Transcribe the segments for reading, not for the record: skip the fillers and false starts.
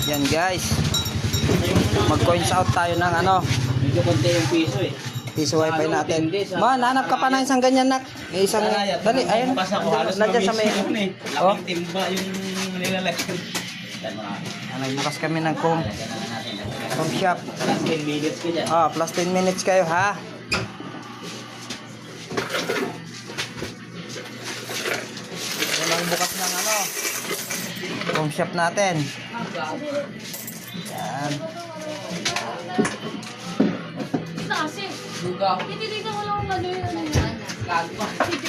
Yan guys. Mag-coins out tayo ng ano. Medyo konti yung piso eh. Piso wifi natin. Man, hanap ka pa ng isang ganyan nak. May isang dali, ayun. Nandiyan sa may. Oh, Laking timba yung nilalagyan. nagbukas kami ng com shop. Plus 10 minutes ko dyan. Plus 10 minutes kayo ha. Walang bukas ng ano. Com shop natin. Yan.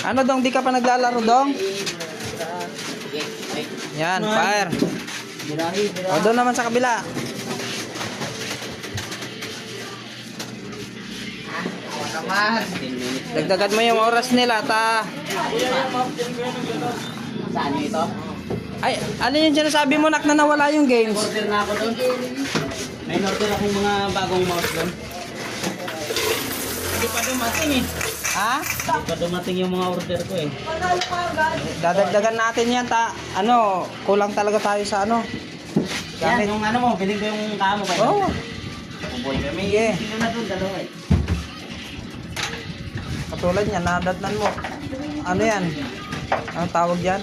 Ano dong, di ka pa naglalaro dong? Yan, fire. O doon naman sa kabila. Dagdagan mo yung oras nila ta. Saan nyo ito? Ay, ano yung sinasabi mo nak na nawala yung games? Order na ako doon. May order akong mga bagong mouse doon. Hindi pa dumating eh. Ha? Hindi pa dumating yung mga order ko eh. Dadagdagan natin yan ta. Ano, kulang talaga tayo sa ano. Yan, yung ano mo, biling ko yung kamo kayo. Oo. Boy, may Sige. sino na doon, dalawa eh. Katulad niya, nadatnan mo. Ano yan? Anong tawag dyan?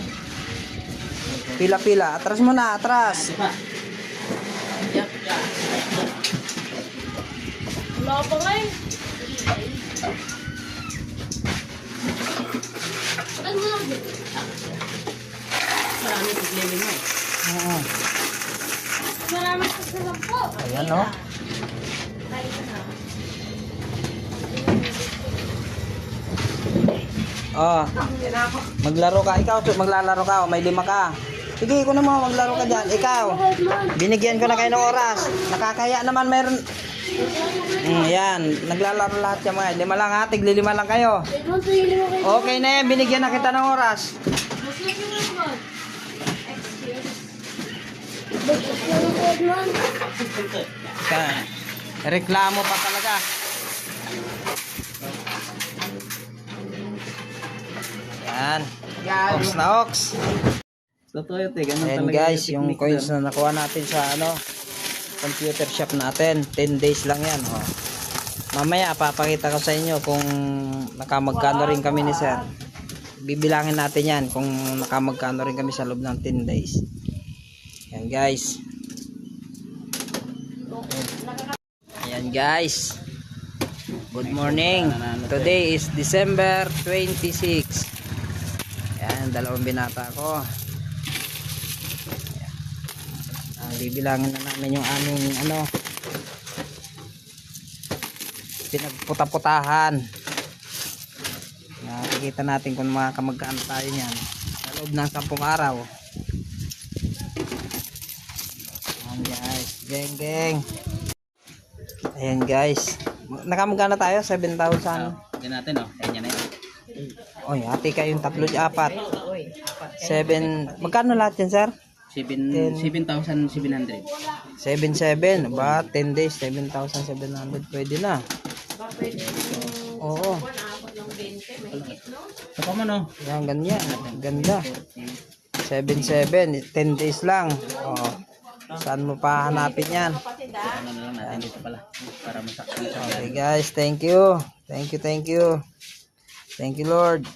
Pila-pila. Atras mo na, atras. Diba? Wala pa nga eh. Ano lang din? Marami problema mo eh. Oo. Marami pa sila po. Ayan no. Maglaro ka. Ikaw, maglalaro ka. O may 5 ka. Sige, ikaw naman, maglaro ka dyan. Ikaw, binigyan ko na kayo ng oras. Nakakaya naman, meron. Yan, naglalaro lahat yung mga. 5 lang ha, tigli 5 lang kayo. Okay na yan, binigyan na kita ng oras. Reklamo pa talaga. Yan. Ox na ox. Totoo yun eh, ganun Ayan talaga guys, yung yung technique coins doon. na nakuha natin sa ano, computer shop natin. 10 days lang yan. Oh. Mamaya papakita ko sa inyo kung nakamagkano rin kami ni sir. Bibilangin natin yan kung nakamagkano rin kami sa loob ng 10 days. Ayan guys. Ayan guys. Good morning. Today is December 26. Ayan, 2 binata ko. Bibilangin na namin yung aming ano, pinagputa-putahan. Nakikita natin kung kamagkano tayo niyan sa loob ng 10 araw. Ayan guys, geng geng. Ayan guys, nakamagkano tayo? 7,000. Yan natin oh, kanya na yun. Oy, hati kayong 3, 4. 7, magkano lahat yan sir? 7,700. 7,700 ba? 10 days 7,700 pwede na. Oo. Saka mo no? Yan ganyan. Ganda. 7,700 10 days lang. Oh. Saan mo pa hanapin yan? Ano na lang natin dito pala para masaktan. Okay guys, thank you. Thank you, thank you. Thank you Lord.